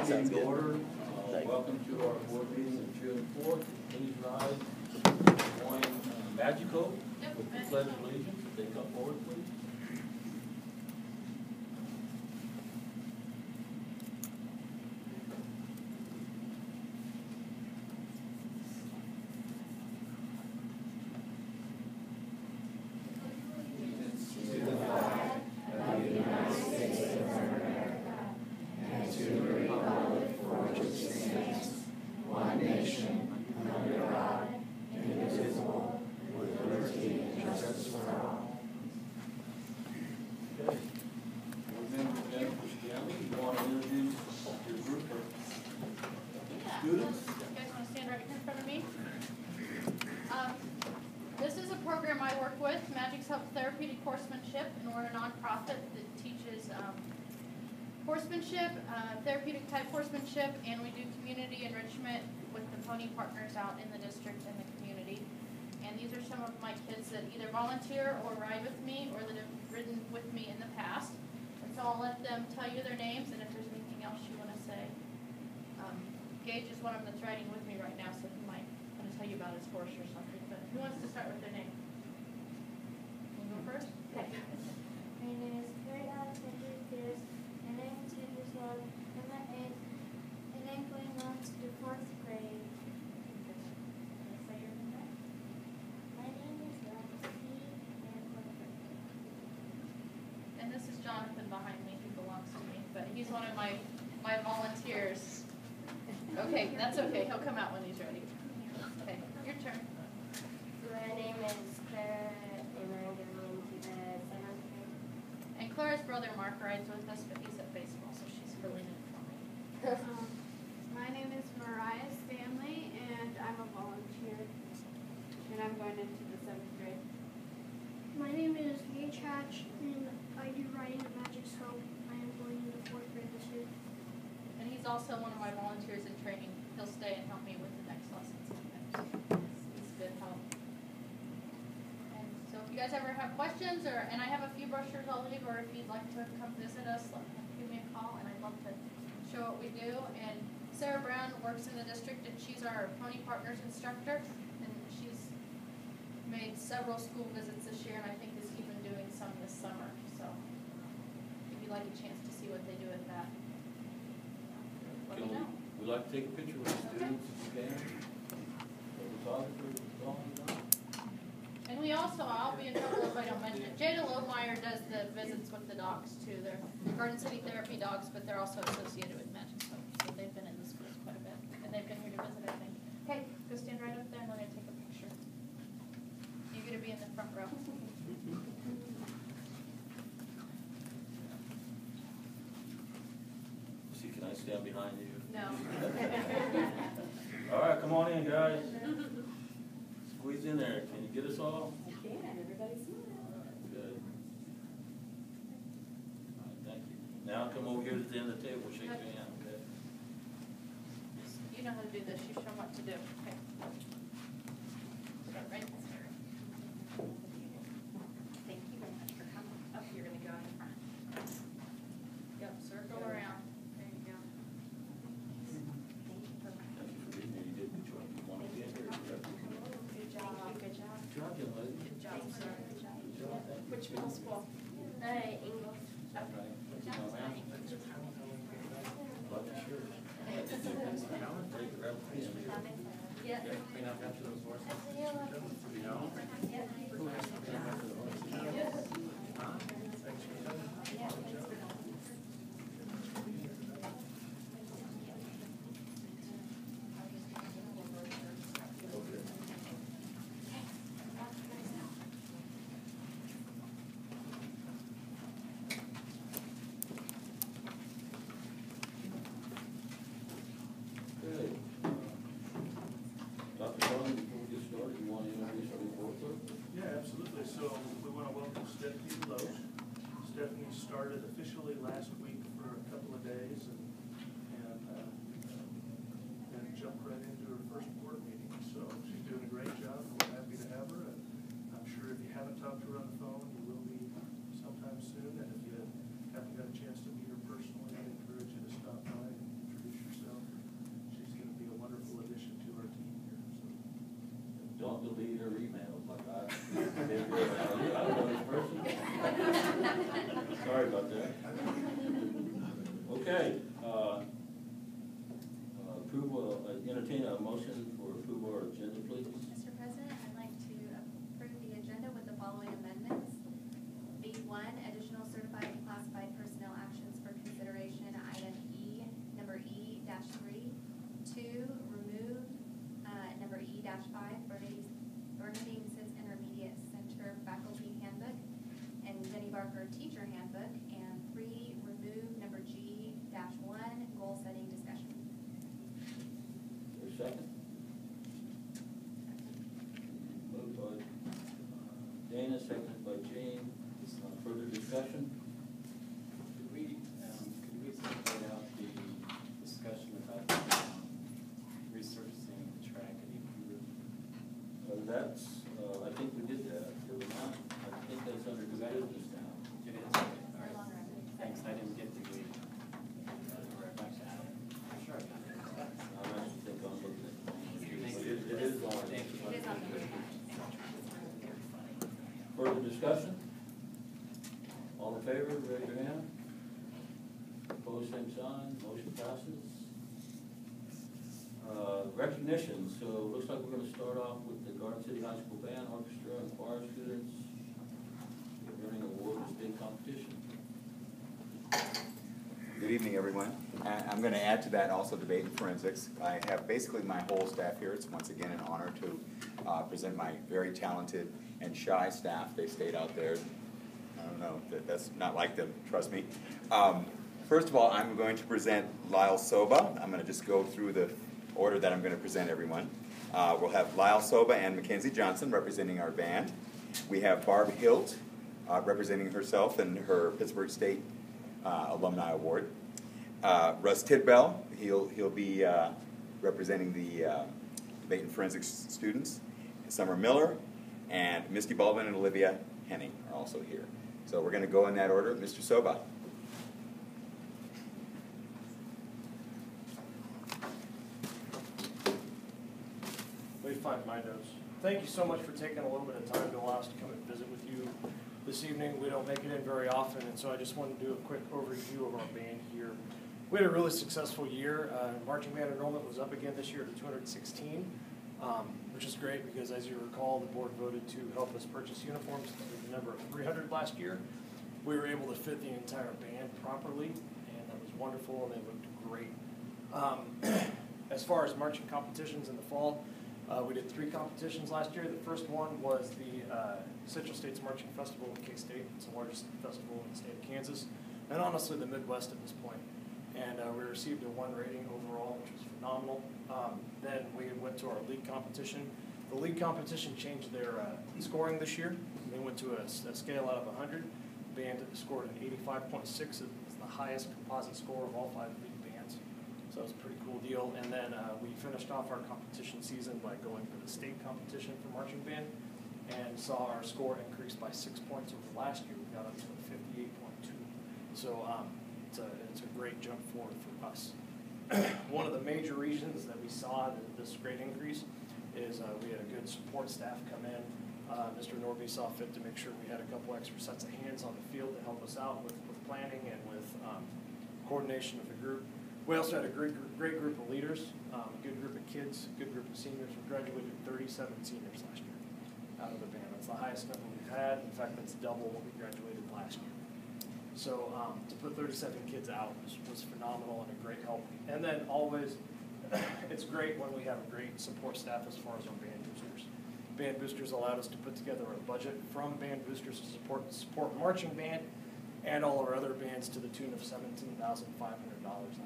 Meeting to order. Welcome to our board meeting of June 4th. Please rise. Join Magico with the Pledge of Allegiance. If they come forward, please. Horsemanship, therapeutic type horsemanship, and we do community enrichment with the pony partners out in the district and the community. And these are some of my kids that either volunteer or ride with me or that have ridden with me in the past. And so I'll let them tell you their names, and if there's anything else you want to say. Gage is one of them that's riding with me right now, so he might want to tell you about his horse or something. But who wants to start with their name? You go first? Okay. My name is Carrie Alexander Pierce, and I'm 2 years old. I'm at 8, and I'm going on to the 4th grade. Say your name. My name is Roxy, and I'm 4th grade. And this is Jonathan behind me, who belongs to me, but he's one of my volunteers. Okay, that's okay. He'll come out when he's ready. Okay, your turn. My name is Claire, and I'm going to the 7th grade. And Clara's brother Mark rides with us, but he's at baseball, so she's filling in for me. My name is Mariah Stanley, and I'm a volunteer, and I'm going into the 7th grade. My name is Gage Hatch, and I do riding at Magic Hope. I am going into 4th grade this year. And he's also one of my volunteers in training. He'll stay and help me with the next lessons sometimes. It's good help. And so if you guys ever have questions, and I have a few brochures I'll leave, or if you'd like to come visit us, give me a call, and I'd love to show what we do. And Sarah Brown works in the district, and she's our Pony Partners instructor, and she's made several school visits this year, and I think is even doing some this summer. So if you'd like a chance to see what they do at that, let me know. We like to take a picture with the students if you can. Photographer, and we also, I'll be in trouble if I don't mention it, Jada Lohmeyer does the visits with the dogs too. They're Garden City Therapy dogs, but they're also associated with Magic Hope, so they've been in the schools quite a bit, and they've been here to visit, I think. Okay, go stand right up there and we're going to take a picture. You're going to be in the front row. See, can I stand behind you? No. All right, come on in, guys. Squeeze in there. Can you get us all? I can. Everybody's smiling. Good. All right, thank you. Now come over here to the end of the table. Shake your hand, okay? You know how to do this. You show them what to do. Okay. Start right there. Thank you very much for coming up. You're going to go in the front. Yep, circle around. There you go. Thank you for being here. You did good job. You want to get here? Good job. Good job. Good job, young lady. Good job, sir. Good job. Good job. Thank you. Which middle school? English. Right. Good job. Love your shirt. Take it, grab a pen. Yeah. Clean up after those horses. I see you later. You know? Who has to clean up after the horses? Huh? Dr. Baldwin, before we get started, you want to introduce our report, sir? don't delete her emails like I did. I don't know this person. Sorry about that. Okay. Approval, entertain a motion for approval or agenda, please. Mr. President, I'd like to approve the agenda with the following amendments. B1, additional certified and classified personnel actions for consideration, item E, number E-3. 2, remove number E-5, Bernadine Sitz Intermediate Center Faculty Handbook and Jenny Barker Teacher Handbook. And 3, remove number G-1, goal setting discussion. Is there a second? Moved by Dana, seconded by Jane. Further discussion? Could we separate out the discussion about resurfacing the track at Eagle? That's, I think we did that. Did we not? I think that's under new business now. It is, okay, all right. Thanks, I didn't get to the, I'm sure I got it. I actually think I'm looking at the phone. It is on. It is on the Further discussion? All in favor, raise your hand. Opposed, same sign. Motion passes. Recognition. So it looks like we're going to start off with the Garden City High School Band, Orchestra, and choir students winning award in state competition. Good evening, everyone. I'm going to add to that also debate and forensics. I have basically my whole staff here. It's once again an honor to present my very talented and shy staff. They stayed out there. I don't know, that's not like them, trust me. First of all, I'm going to present Lyle Soba. I'm going to just go through the order that I'm going to present everyone. We'll have Lyle Soba and Mackenzie Johnson representing our band. We have Barb Hilt representing herself and her Pittsburgh State Alumni Award. Russ Tidbell, he'll be representing the debate and forensics students. Summer Miller and Misty Baldwin and Olivia Henning are also here. So we're going to go in that order. Mr. Soba. Let me find my notes. Thank you so much for taking a little bit of time to allow us to come and visit with you this evening. We don't make it in very often, and so I just wanted to do a quick overview of our band here. We had a really successful year. Marching band enrollment was up again this year to 216, which is great because, as you recall, the board voted to help us purchase uniforms with the number of 300 last year. We were able to fit the entire band properly, and that was wonderful, and they looked great. As far as marching competitions in the fall, we did 3 competitions last year. The first one was the Central States Marching Festival in K-State. It's the largest festival in the state of Kansas, and honestly the Midwest at this point. And we received a 1 rating overall, which was phenomenal. Then we went to our league competition. The league competition changed their scoring this year. They went to a scale out of 100. The band scored an 85.6. It's the highest composite score of all 5 league bands. So it was a pretty cool deal. And then we finished off our competition season by going to the state competition for marching band and saw our score increase by 6 points over last year. We got up to a 58.2. So it's a great jump forward for us. One of the major reasons that we saw this great increase is we had a good support staff come in. Mr. Norby saw fit to make sure we had a couple extra sets of hands on the field to help us out with planning and with coordination of the group. We also had a great group of leaders, a good group of kids, a good group of seniors. We graduated 37 seniors last year out of the band. That's the highest number we've had. In fact, that's double what we graduated last year. So to put 37 kids out was phenomenal and a great help. And then always, it's great when we have a great support staff as far as our band boosters. Band boosters allowed us to put together a budget from band boosters to support marching band and all our other bands to the tune of $17,500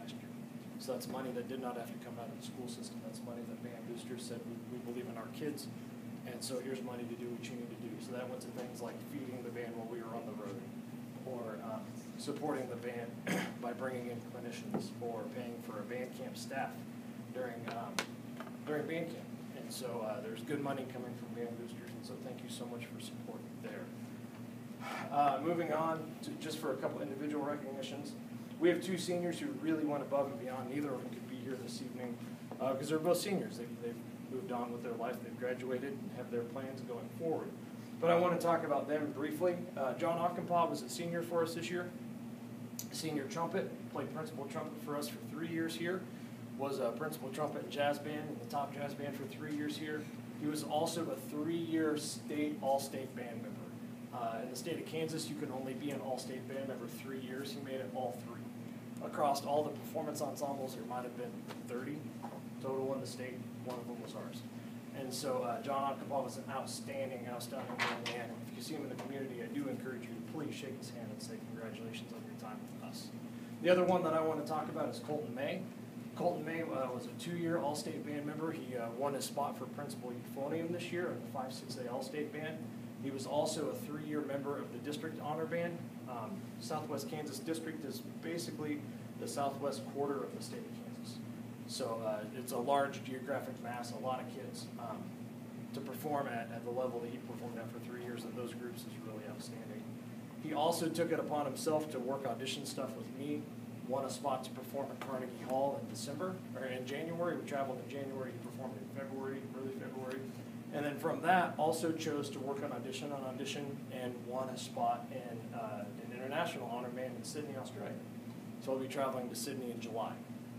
last year. So that's money that did not have to come out of the school system. That's money that band boosters said we believe in our kids, and so here's money to do what you need to do. So that went to things like feeding the band while we were on the road, or supporting the band by bringing in clinicians, or paying for a band camp staff during band camp. And so there's good money coming from band boosters, and so thank you so much for support there. Moving on to just for a couple individual recognitions. We have 2 seniors who really went above and beyond. Neither of them could be here this evening because they're both seniors. They've moved on with their life. They've graduated and have their plans going forward. But I want to talk about them briefly. John Ockenpaw was a senior for us this year. Senior trumpet, played principal trumpet for us for 3 years here. Was a principal trumpet and jazz band in the top jazz band for 3 years here. He was also a 3-year state all-state band member. In the state of Kansas, you can only be an all-state band member 3 years. He made it all 3. Across all the performance ensembles, there might have been 30 total in the state. One of them was ours. And so John Ockenpaw was an outstanding young man. If you see him in the community, I do encourage you to please shake his hand and say congratulations on your time with us. The other one that I want to talk about is Colton May. Colton May was a 2-year all-state band member. He won his spot for principal euphonium this year in the 5-6A all-state band. He was also a 3-year member of the district honor band. Southwest Kansas District is basically the southwest quarter of the state of Kansas. So it's a large geographic mass, a lot of kids. To perform at the level that he performed at for 3 years in those groups is really outstanding. He also took it upon himself to work audition stuff with me, won a spot to perform at Carnegie Hall in January. We traveled in January, he performed in February, early February. And then from that, also chose to work on audition and won a spot in an international honor band in Sydney, Australia. So I'll be traveling to Sydney in July.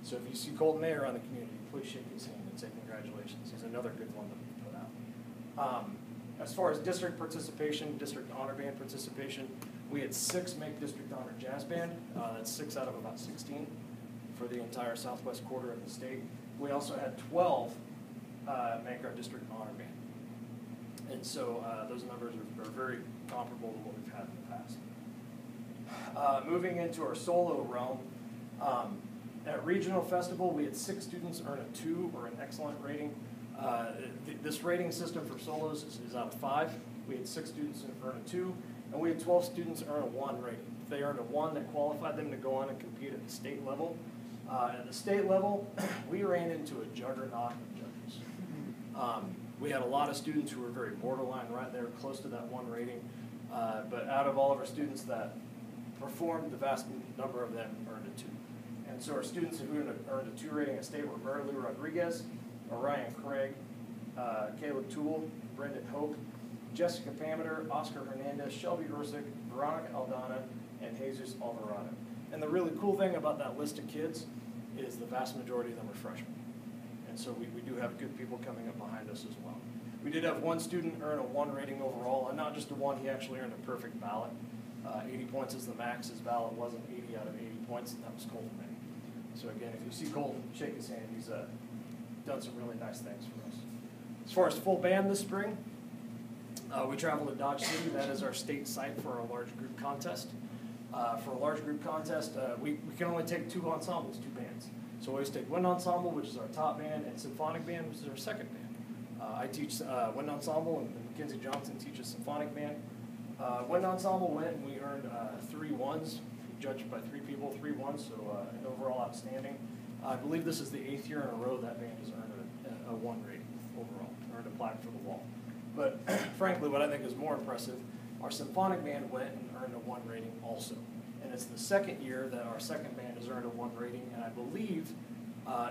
So if you see Colton May around the community, please shake his hand and say congratulations. He's another good one that we put out. As far as district participation, district honor band participation, we had 6 make district honor jazz band. That's 6 out of about 16 for the entire southwest quarter of the state. We also had 12 make our district honor band. And so those numbers are very comparable to what we've had in the past. Moving into our solo realm, at Regional Festival, we had 6 students earn a 2 or an excellent rating. This rating system for solos is out of 5. We had 6 students earn a 2, and we had 12 students earn a 1 rating. If they earned a 1, that qualified them to go on and compete at the state level. At the state level, we ran into a juggernaut of judges. We had a lot of students who were very borderline, right there, close to that 1 rating. But out of all of our students that performed, the vast number of them earned a 2. And so our students who earned a 2 rating at state were Mary Lou Rodriguez, Orion Craig, Caleb Toole, Brendan Hope, Jessica Pameter, Oscar Hernandez, Shelby Ursic, Veronica Aldana, and Jesus Alvarado. And the really cool thing about that list of kids is the vast majority of them are freshmen. And so we do have good people coming up behind us as well. We did have 1 student earn a 1 rating overall, and not just a 1, he actually earned a perfect ballot. 80 points is the max. His ballot wasn't 80 out of 80 points, and that was Colton May. So again, if you see Colton, shake his hand. He's done some really nice things for us. As far as full band this spring, we travel to Dodge City. That is our state site for our large group contest. For a large group contest, we can only take 2 ensembles, 2 bands. So we always take wind ensemble, which is our top band, and symphonic band, which is our second band. I teach wind ensemble, and Mackenzie Johnson teaches symphonic band. Wind ensemble went, and we earned 3 1s, judged by 3 people, 3 1s, so an overall outstanding. I believe this is the 8th year in a row that band has earned a 1 rating overall, earned a plaque for the wall. But frankly, what I think is more impressive, our symphonic band went and earned a 1 rating also. And it's the 2nd year that our second band has earned a 1 rating, and I believe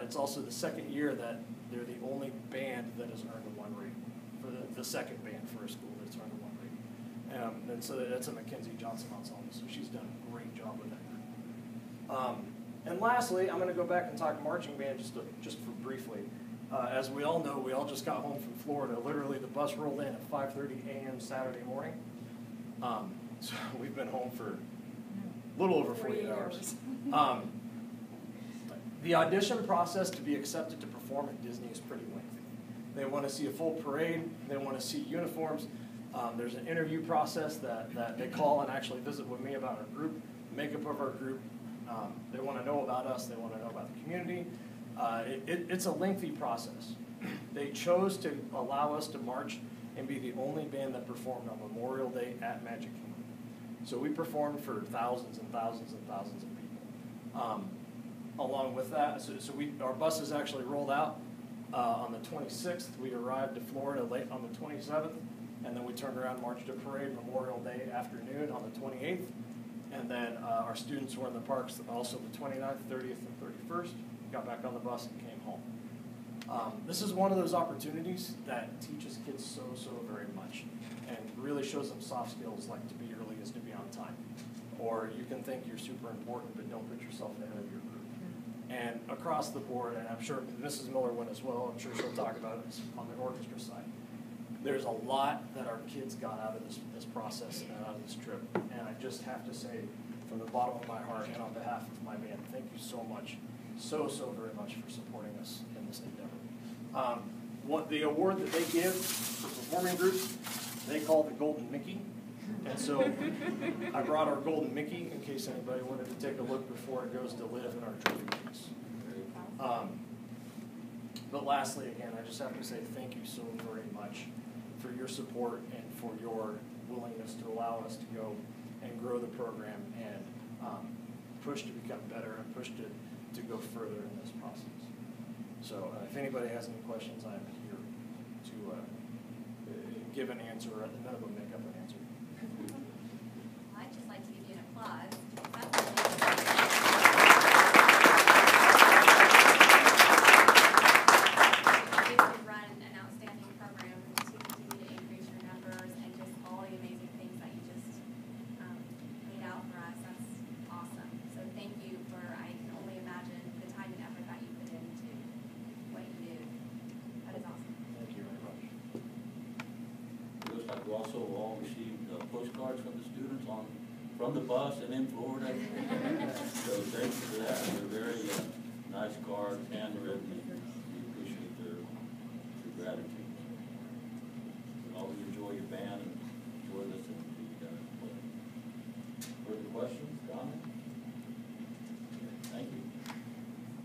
it's also the 2nd year that they're the only band that has earned a 1 rating, for the second band for a school that's earned a 1 rating. And so that's a Mackenzie Johnson ensemble, so she's done a great job with that group. And lastly, I'm going to go back and talk marching band just for briefly. As we all know, we all just got home from Florida. Literally, the bus rolled in at 5:30 a.m. Saturday morning. So we've been home for a little over 48 hours. The audition process to be accepted to perform at Disney is pretty lengthy. They want to see a full parade. They want to see uniforms. There's an interview process that they call and actually visit with me about our group, makeup of our group. They want to know about us. They want to know about the community. It's a lengthy process. They chose to allow us to march and be the only band that performed on Memorial Day at Magic Kingdom. So we performed for thousands and thousands and thousands of people. Along with that, our buses actually rolled out on the 26th. We arrived to Florida late on the 27th, and then we turned around and marched a parade Memorial Day afternoon on the 28th. And then our students were in the parks also the 29th, 30th, and 31st. Got back on the bus and came home. This is one of those opportunities that teaches kids so very much and really shows them soft skills like to be early is to be on time. Or you can think you're super important, but don't put yourself ahead of your group. And across the board, and I'm sure Mrs. Miller went as well, I'm sure she'll talk about it on the orchestra side. There's a lot that our kids got out of this process and out of this trip. And I just have to say, from the bottom of my heart and on behalf of my band, thank you so much, so very much for supporting us in this endeavor. The award that they give for performing groups, they call the Golden Mickey. And so I brought our Golden Mickey in case anybody wanted to take a look before it goes to live in our trophy case. But lastly, again, I just have to say thank you so very much for your support and for your willingness to allow us to go and grow the program and push to become better and push to go further in this process. So if anybody has any questions, I'm here to give an answer, or at the minimum, make up an answer. I'd just like to give you an applause. You run an outstanding program to continue to increase your numbers and just all the amazing things that you just laid out for us. That's awesome. So thank you for, I can only imagine the time and effort that you put into what you do. That is awesome. Thank you very much. It looks like we also all received postcards from the students from the bus and in Florida. So thank you for that. They're very nice cards, handwritten, and we appreciate their gratitude. We always enjoy your band and enjoy listening to you guys play. Further questions, comments? Thank you.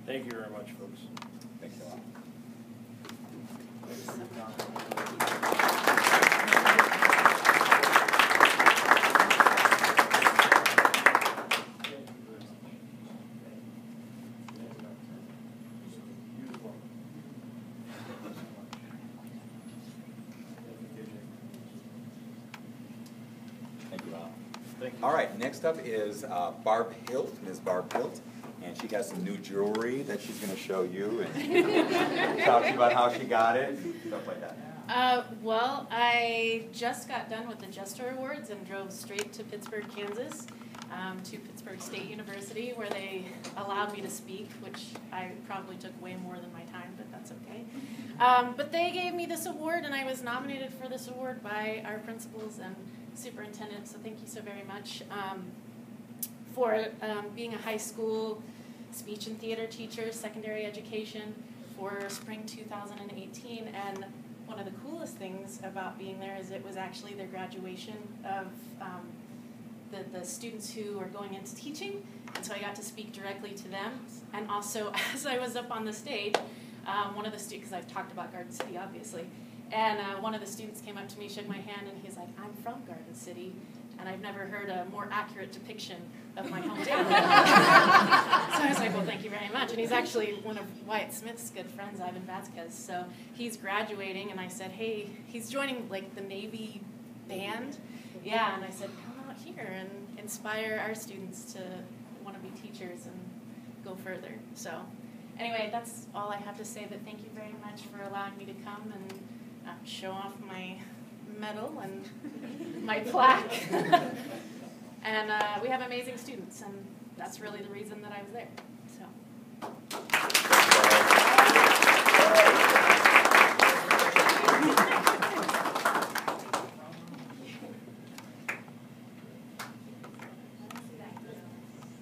Thank you very much, folks. Thanks a lot. Thank you, Al. Thank you. All right, next up is Barb Hilt, Ms. Barb Hilt, and she has some new jewelry that she's going to show you and talk to you about how she got it, stuff like that. Well, I just got done with the Jester Awards and drove straight to Pittsburgh, Kansas, to Pittsburgh State University, where they allowed me to speak, which I probably took way more than my time, but that's okay. But they gave me this award, and I was nominated for this award by our principals and superintendent, so thank you so very much for being a high school speech and theater teacher, secondary education for spring 2018, and one of the coolest things about being there is it was actually their graduation of the students who are going into teaching, and so I got to speak directly to them. And also, as I was up on the stage, one of the students, because I've talked about Garden City, obviously, and one of the students came up to me, shook my hand, and he's like, "I'm from Garden City, and I've never heard a more accurate depiction of my hometown." So I was like, "Well, thank you very much." And he's actually one of Wyatt Smith's good friends, Ivan Vasquez. So he's graduating, and I said, "Hey," he's joining like the Navy band. Yeah, and I said, "Come out here and inspire our students to want to be teachers and go further." So anyway, that's all I have to say, but thank you very much for allowing me to come and show off my medal and my plaque. And we have amazing students, and that's really the reason that I was there. So.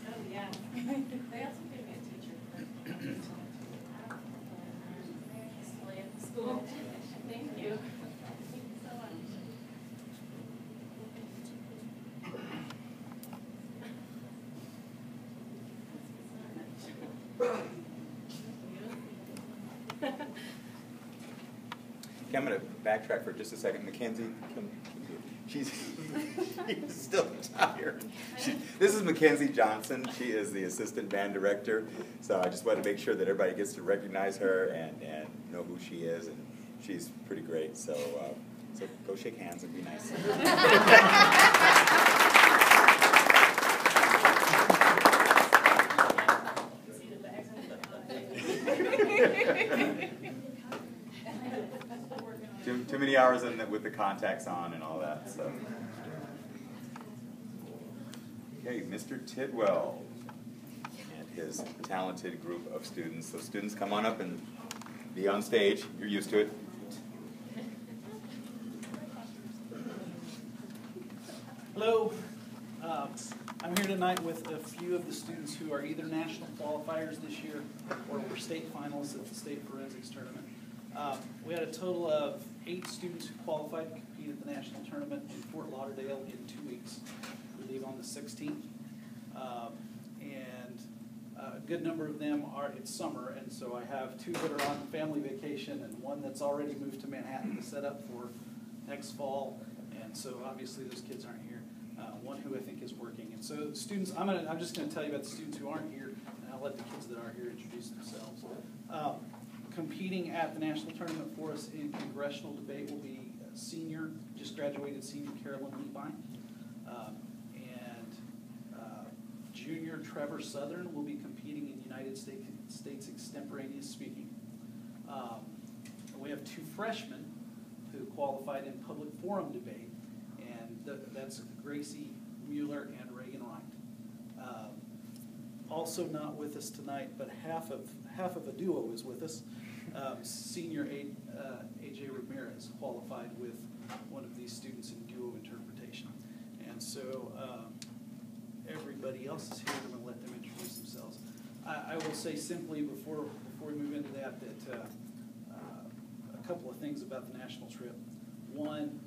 Oh, yeah. They also gave me a teacher. School. Thank you. Thank you so much. Okay, I'm going to backtrack for just a second. Mackenzie, she's still tired. This is Mackenzie Johnson. She is the assistant band director. So I just wanted to make sure that everybody gets to recognize her and know who she is. And she's pretty great. So go shake hands and be nice. too many hours with the contacts on and all that. So, okay, Mr. Tidwell and his talented group of students. So students, come on up and be on stage. You're used to it. Hello. I'm here tonight with a few of the students who are either national qualifiers this year or were state finalists at the state forensics tournament. We had a total of 8 students who qualified to compete at the national tournament in Fort Lauderdale in 2 weeks. We leave on the 16th. And a good number of them are, it's summer, and so I have 2 that are on family vacation and 1 that's already moved to Manhattan to set up for next fall. And so obviously those kids aren't here. 1 who I think is working. And so students, I'm just going to tell you about the students who aren't here, and I'll let the kids that are here introduce themselves. Competing at the national tournament for us in congressional debate will be senior, just graduated senior Carolyn Leibine, and junior Trevor Southern will be competing in United States extemporaneous speaking. We have 2 freshmen who qualified in public forum debate, and that's Gracie Mueller and Reagan Wright. Also not with us tonight, but half of a duo is with us. Senior AJ Ramirez qualified with one of these students in duo interpretation. And so everybody else is here. I'm going to let them introduce themselves. I will say simply before we move into that a couple of things about the national trip. One,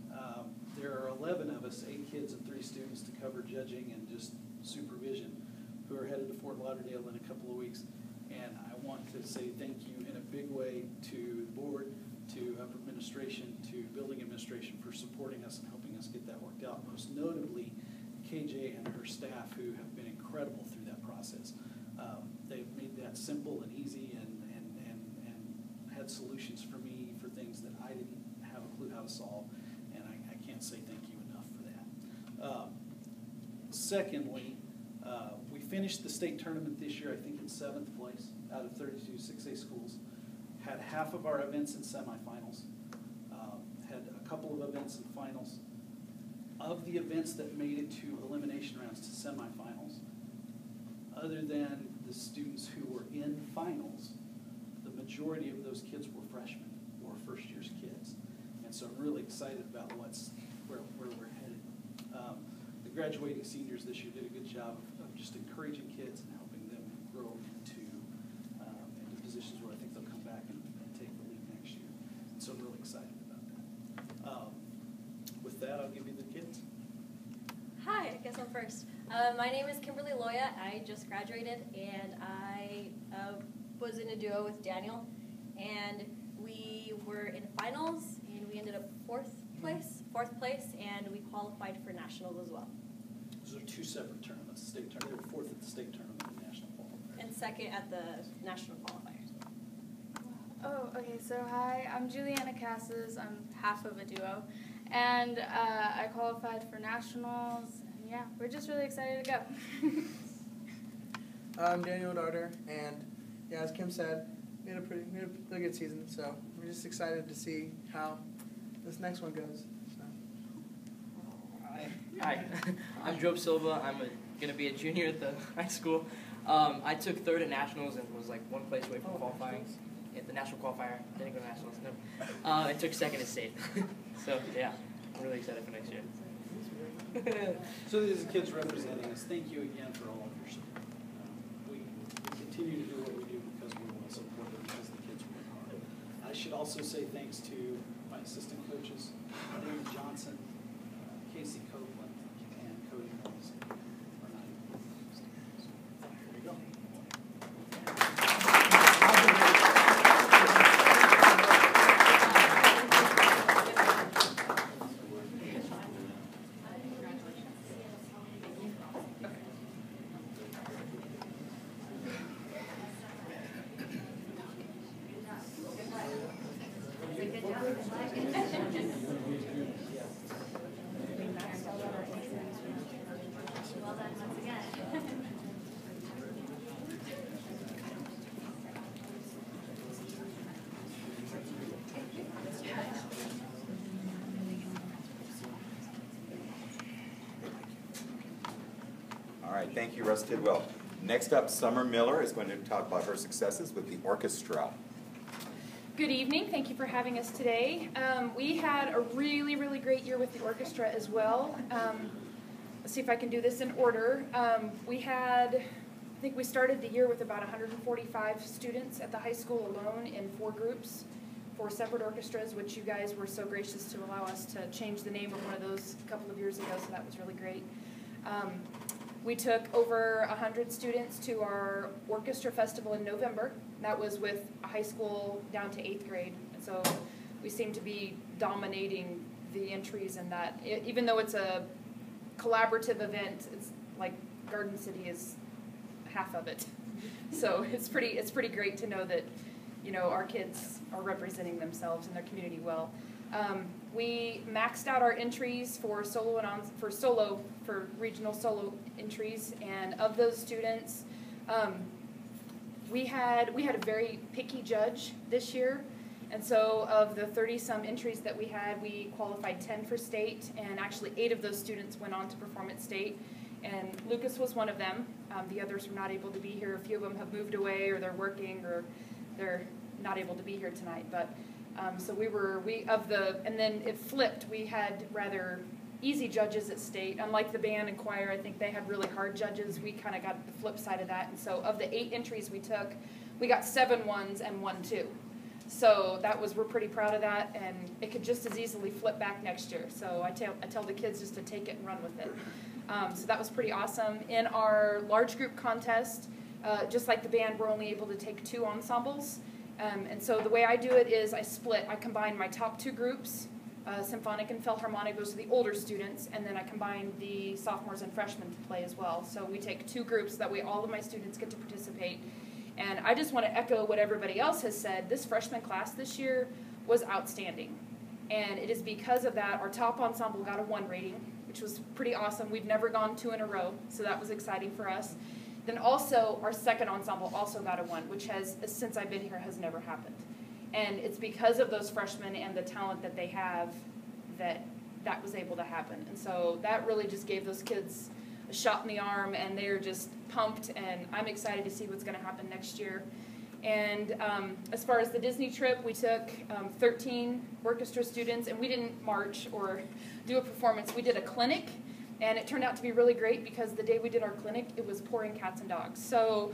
there are 11 of us, 8 kids and 3 students to cover judging and just supervision, who are headed to Fort Lauderdale in a couple of weeks. And I want to say thank you in a big way to the board, to upper administration, to building administration for supporting us and helping us get that worked out. Most notably, KJ and her staff, who have been incredible through that process. They've made that simple and easy and had solutions for me for things that I didn't have a clue how to solve. And I can't say thank you enough for that. Secondly, we finished the state tournament this year, I think, in 7th place out of 32 6A schools. Had half of our events in semifinals. Had a couple of events in finals. Of the events that made it to elimination rounds to semifinals, other than the students who were in finals, the majority of those kids were freshmen or first year's kids. And so I'm really excited about where we're headed. The graduating seniors this year did a good job of just encouraging kids and helping them grow into positions where I think they'll come back and take the lead next year. And so I'm really excited about that. With that, I'll give you the kids. Hi, I guess I'm first. My name is Kimberly Loya. I just graduated, and I was in a duo with Daniel, and we were in finals, and we ended up fourth place, and we qualified for nationals as well. Those are 2 separate tournaments. State tournament, they were 4th at the state tournament and national qualifier. And 2nd at the national qualifiers. Oh, okay, so hi, I'm Juliana Casas. I'm half of a duo, and I qualified for nationals, and yeah, we're just really excited to go. I'm Daniel Darter, and yeah, as Kim said, we had a really good season, so we're just excited to see how this next one goes. So. Hi, I'm Job Silva. I'm going to be a junior at the high school. I took 3rd at nationals and was like 1 place away from qualifying at the national qualifier. Didn't go to nationals. No. I took 2nd at state. So yeah, I'm really excited for next year. So these are kids representing us. Thank you again for all of your support. We continue to do what we do because we want to support them, because the kids work hard. I should also say thanks to my assistant coaches, David Johnson, Casey Copeland, and Cody Mills. There you go. right, thank you, Russ Tidwell. Next up, Summer Miller is going to talk about her successes with the orchestra. Good evening. Thank you for having us today. We had a really, really great year with the orchestra as well. Let's see if I can do this in order. I think we started the year with about 145 students at the high school alone in 4 groups, 4 separate orchestras, which you guys were so gracious to allow us to change the name of one of those a couple of years ago, so that was really great. We took over 100 students to our orchestra festival in November. That was with a high school down to 8th grade, and so we seem to be dominating the entries in that. Even though it's a collaborative event, it's like Garden City is half of it. So it's pretty great to know that, you know, our kids are representing themselves and their community well. We maxed out our entries for regional solo entries, and of those students, we had a very picky judge this year, and so of the 30-some entries that we had, we qualified 10 for state, and actually 8 of those students went on to perform at state, and Lucas was one of them. The others were not able to be here. A few of them have moved away, or they're working, or they're not able to be here tonight. But so and then it flipped. We had rather easy judges at state. Unlike the band and choir, I think they had really hard judges. We kind of got the flip side of that. And so of the 8 entries we took, we got 7 1s and 1 2. So we're pretty proud of that, and it could just as easily flip back next year. So I tell the kids just to take it and run with it. So that was pretty awesome. In our large group contest, just like the band, we're only able to take 2 ensembles. And so the way I do it is I combine my top 2 groups, symphonic and philharmonic, those are the older students, and then I combine the sophomores and freshmen to play as well. So we take 2 groups, that way all of my students get to participate. And I just want to echo what everybody else has said. This freshman class this year was outstanding. And it is because of that, our top ensemble got a 1 rating, which was pretty awesome. We've never gone 2 in a row, so that was exciting for us. Then also, our second ensemble also got a 1, which since I've been here, has never happened. And it's because of those freshmen and the talent that they have that was able to happen. And so that really just gave those kids a shot in the arm, and they're just pumped, and I'm excited to see what's going to happen next year. And as far as the Disney trip, we took 13 orchestra students, and we didn't march or do a performance. We did a clinic, and it turned out to be really great because the day we did our clinic, it was pouring cats and dogs. So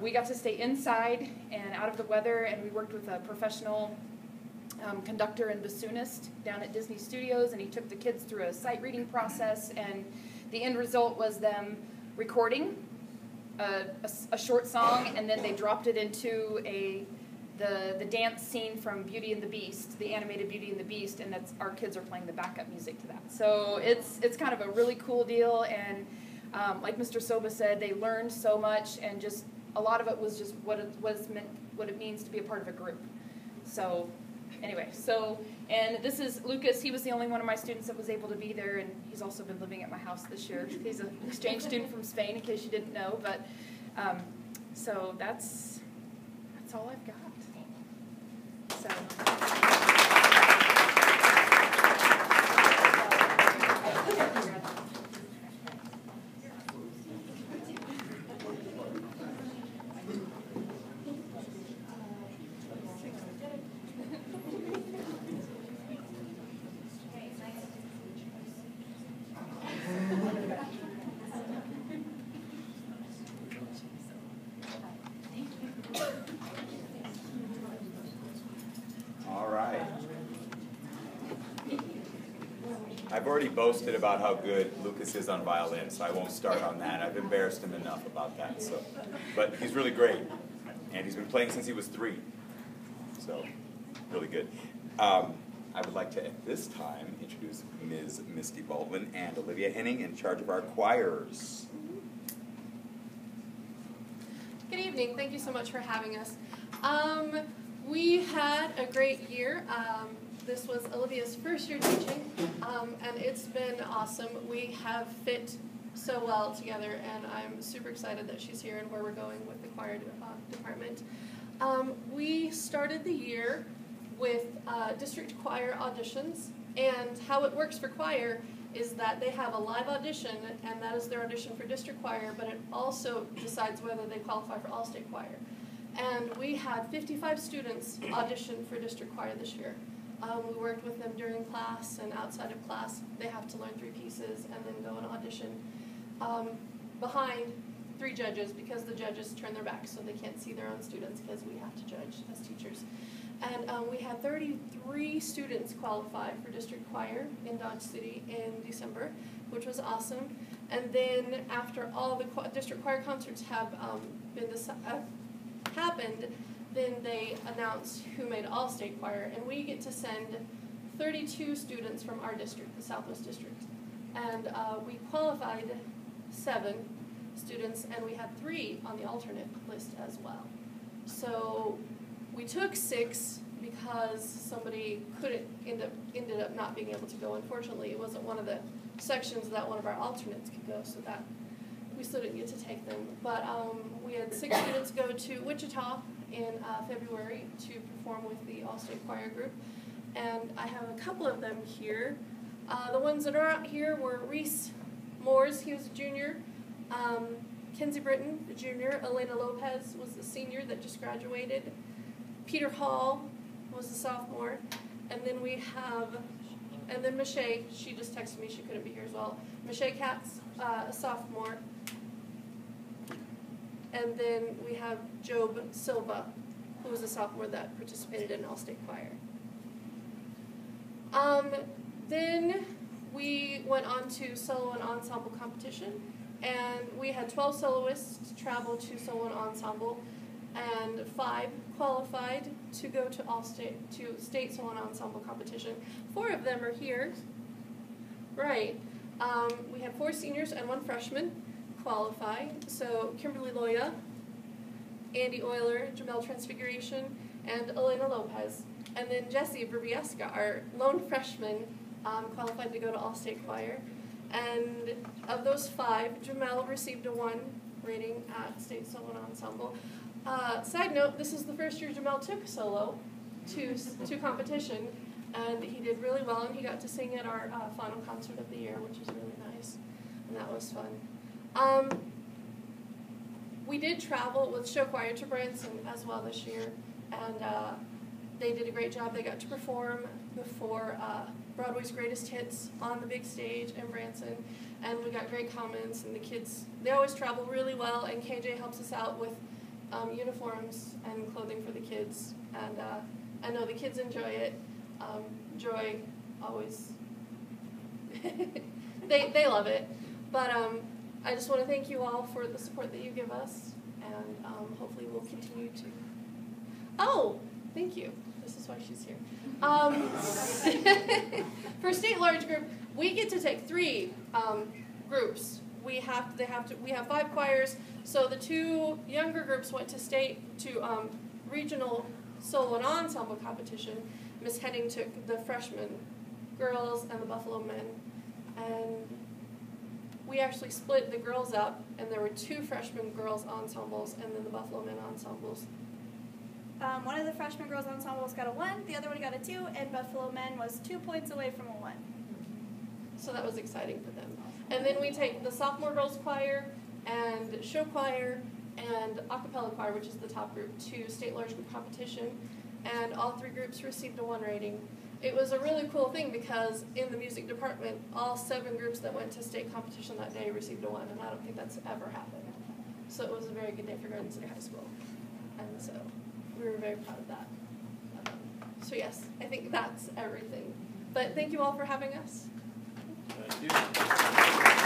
we got to stay inside and out of the weather, and we worked with a professional conductor and bassoonist down at Disney Studios, and he took the kids through a sight reading process, and the end result was them recording a short song, and then they dropped it into the dance scene from Beauty and the Beast, the animated Beauty and the Beast, and our kids are playing the backup music to that. So it's kind of a really cool deal, and like Mr. Soba said, they learned so much, and just a lot of it was just what it means to be a part of a group. So anyway, and this is Lucas. He was the only one of my students that was able to be there, and he's also been living at my house this year. He's an exchange student from Spain, in case you didn't know. But so that's all I've got. I've already boasted about how good Lucas is on violin, so I won't start on that. I've embarrassed him enough about that. But he's really great, and he's been playing since he was 3. So, really good. I would like to, at this time, introduce Ms. Misty Baldwin and Olivia Henning, in charge of our choirs. Good evening. Thank you so much for having us. We had a great year. This was Olivia's first year teaching, and it's been awesome. We have fit so well together, and I'm super excited that she's here and where we're going with the choir department. We started the year with district choir auditions, and how it works for choir is that they have a live audition, and that is their audition for district choir, but it also decides whether they qualify for all-state choir. And we had 55 students audition for district choir this year. We worked with them during class and outside of class. They have to learn 3 pieces and then go and audition behind 3 judges, because the judges turn their backs so they can't see their own students, because we have to judge as teachers. And we had 33 students qualify for district choir in Dodge City in December, which was awesome. And then after all the district choir concerts have happened, then they announced who made all-state choir, and we get to send 32 students from our district, the Southwest District. And we qualified 7 students, and we had 3 on the alternate list as well. So we took 6 because somebody ended up not being able to go. Unfortunately, it wasn't one of the sections that one of our alternates could go, so that we still didn't get to take them. But we had 6 students go to Wichita in February to perform with the all-state choir group, and I have a couple of them here. The ones that are out here were Reese Moores, he was a junior, Kenzie Britton, the junior, Elena Lopez was the senior that just graduated, Peter Hall was the sophomore, and then we have, and then Michelle, she just texted me, she couldn't be here as well. Michelle Katz, a sophomore, and then we have Job Silva, who was a sophomore that participated in all-state choir. Then we went on to solo and ensemble competition, and we had 12 soloists travel to solo and ensemble, and 5 qualified to go to state solo and ensemble competition. 4 of them are here. Right. We had 4 seniors and 1 freshman qualify. So Kimberly Loya, Andy Euler, Jamel Transfiguration, and Elena Lopez. And then Jesse Verbieska, our lone freshman, qualified to go to all-state choir. And of those 5, Jamel received a 1 rating at state solo and ensemble. Side note, this is the first year Jamel took solo to competition, and he did really well, and he got to sing at our final concert of the year, which was really nice, and that was fun. We did travel with show choir to Branson as well this year, and they did a great job. They got to perform before Broadway's Greatest Hits on the big stage in Branson, and we got great comments, and the kids, they always travel really well, and KJ helps us out with uniforms and clothing for the kids, and I know the kids enjoy it. Joy always, they love it, but I just want to thank you all for the support that you give us, and hopefully we'll continue to. Oh, thank you. This is why she's here. For state large group, we get to take 3 groups. We have 5 choirs. So the 2 younger groups went to regional solo and ensemble competition. Miss Henning took the freshman girls and the Buffalo men, and we actually split the girls up, and there were 2 freshman girls ensembles and then the Buffalo men ensembles. One of the freshman girls ensembles got a 1, the other one got a 2, and Buffalo men was 2 points away from a 1. So that was exciting for them. And then we take the sophomore girls choir and show choir and a cappella choir, which is the top group, to state large group competition, and all 3 groups received a 1 rating. It was a really cool thing because in the music department, all 7 groups that went to state competition that day received a 1, and I don't think that's ever happened. So it was a very good day for Garden City High School, and so we were very proud of that. So yes, I think that's everything. But thank you all for having us. Thank you.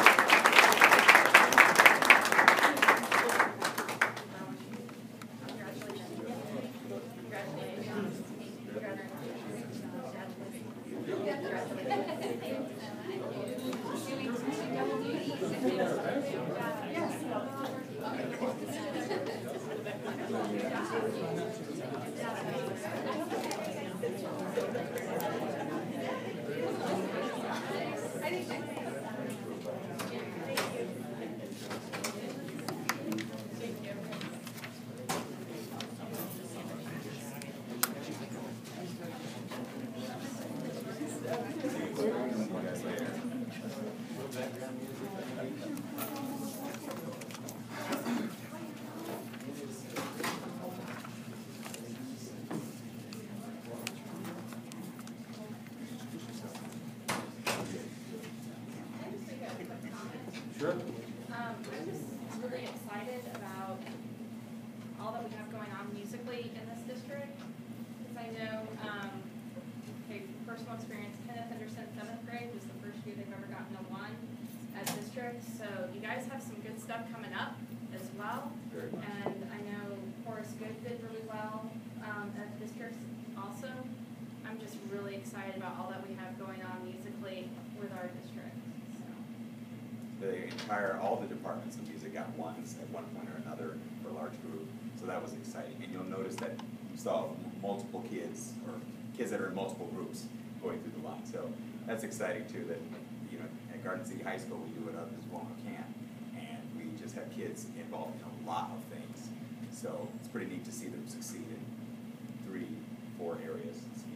personal experience, Kenneth Henderson, 7th grade, was the first year they've ever gotten a 1 at district. So you guys have some good stuff coming up as well. Very much. And I know Horace Good did really well at districts also. I'm just really excited about all that we have going on musically with our district. So. All the departments of music got 1s at one point or another for a large group. So that was exciting. And you'll notice that you saw multiple kids, or kids that are in multiple groups going through the line. So that's exciting too, that, you know, at Garden City High School we do it up as well as we can. And we just have kids involved in a lot of things. So it's pretty neat to see them succeed in 3, 4 areas. So